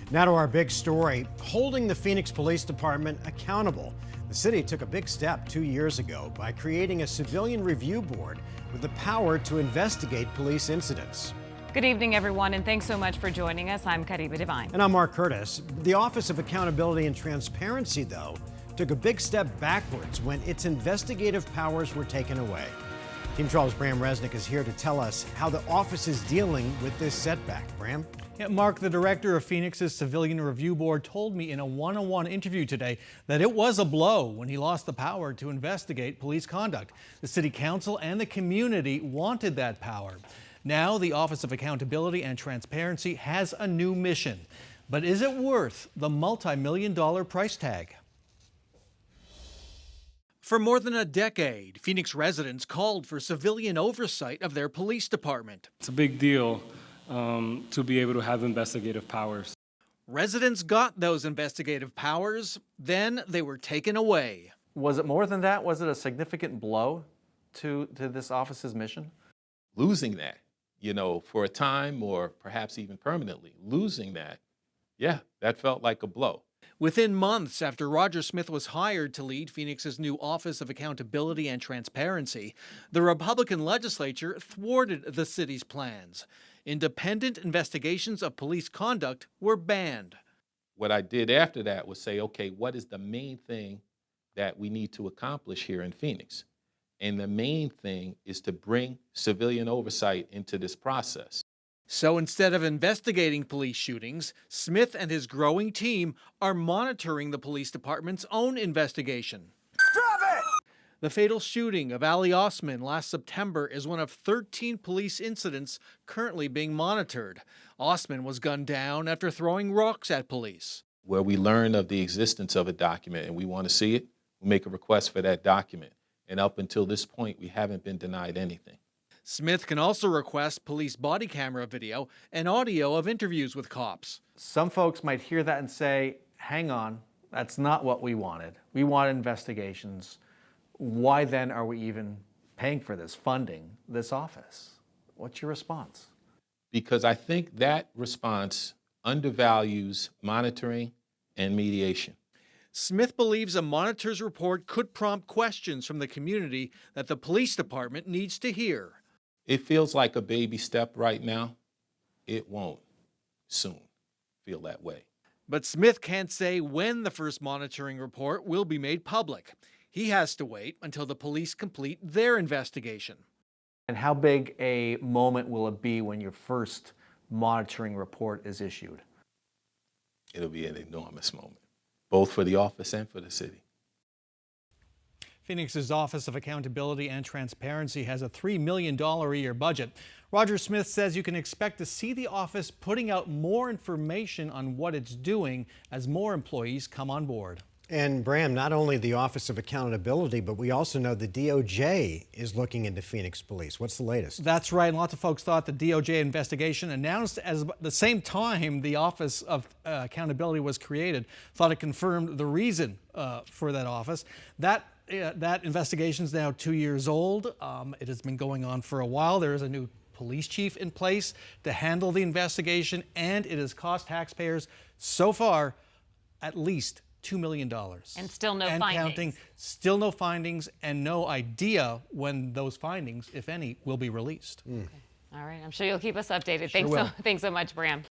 Now to our big story, holding the Phoenix Police Department accountable. The city took a big step 2 years ago by creating a civilian review board with the power to investigate police incidents. Good evening, everyone, and thanks so much for joining us. I'm Kariba Devine. And I'm Mark Curtis. The Office of Accountability and Transparency, though, took a big step backwards when its investigative powers were taken away. Team 12's Bram Resnick is here to tell us how the office is dealing with this setback. Bram? Yeah, Mark, the director of Phoenix's Civilian Review Board, told me in a one-on-one interview today that it was a blow when he lost the power to investigate police conduct. The city council and the community wanted that power. Now the Office of Accountability and Transparency has a new mission. But is it worth the multi-million-dollar price tag? For more than a decade, Phoenix residents called for civilian oversight of their police department. It's a big deal to be able to have investigative powers. Residents got those investigative powers, then they were taken away. Was it more than that? Was it a significant blow to this office's mission? Losing that, for a time or perhaps even permanently, losing that, yeah, that felt like a blow. Within months after Roger Smith was hired to lead Phoenix's new Office of Accountability and Transparency, the Republican legislature thwarted the city's plans. Independent investigations of police conduct were banned. What I did after that was say, okay, what is the main thing that we need to accomplish here in Phoenix? And the main thing is to bring civilian oversight into this process. So instead of investigating police shootings, Smith and his growing team are monitoring the police department's own investigation. Stop it! The fatal shooting of Ali Osman last September is one of 13 police incidents currently being monitored. Osman was gunned down after throwing rocks at police. Where we learn of the existence of a document and we want to see it, we make a request for that document. And up until this point, we haven't been denied anything. Smith can also request police body camera video and audio of interviews with cops. Some folks might hear that and say, hang on, that's not what we wanted. We want investigations. Why then are we even paying for this, funding this office? What's your response? Because I think that response undervalues monitoring and mediation. Smith believes a monitor's report could prompt questions from the community that the police department needs to hear. It feels like a baby step right now. It won't soon feel that way. But Smith can't say when the first monitoring report will be made public. He has to wait until the police complete their investigation. And how big a moment will it be when your first monitoring report is issued? It'll be an enormous moment, both for the office and for the city. Phoenix's Office of Accountability and Transparency has a $3 million a year budget. Roger Smith says you can expect to see the office putting out more information on what it's doing as more employees come on board. And Bram, not only the Office of Accountability, but we also know the DOJ is looking into Phoenix Police. What's the latest? That's right. And lots of folks thought the DOJ investigation, announced at the same time the Office of Accountability was created, thought it confirmed the reason for that office. That investigation is now 2 years old. It has been going on for a while. There is a new police chief in place to handle the investigation, and it has cost taxpayers so far at least $2 million. And still no findings. Counting. Still no findings, and no idea when those findings, if any, will be released. Okay. All right. I'm sure you'll keep us updated. Sure will. Thanks so much, Bram.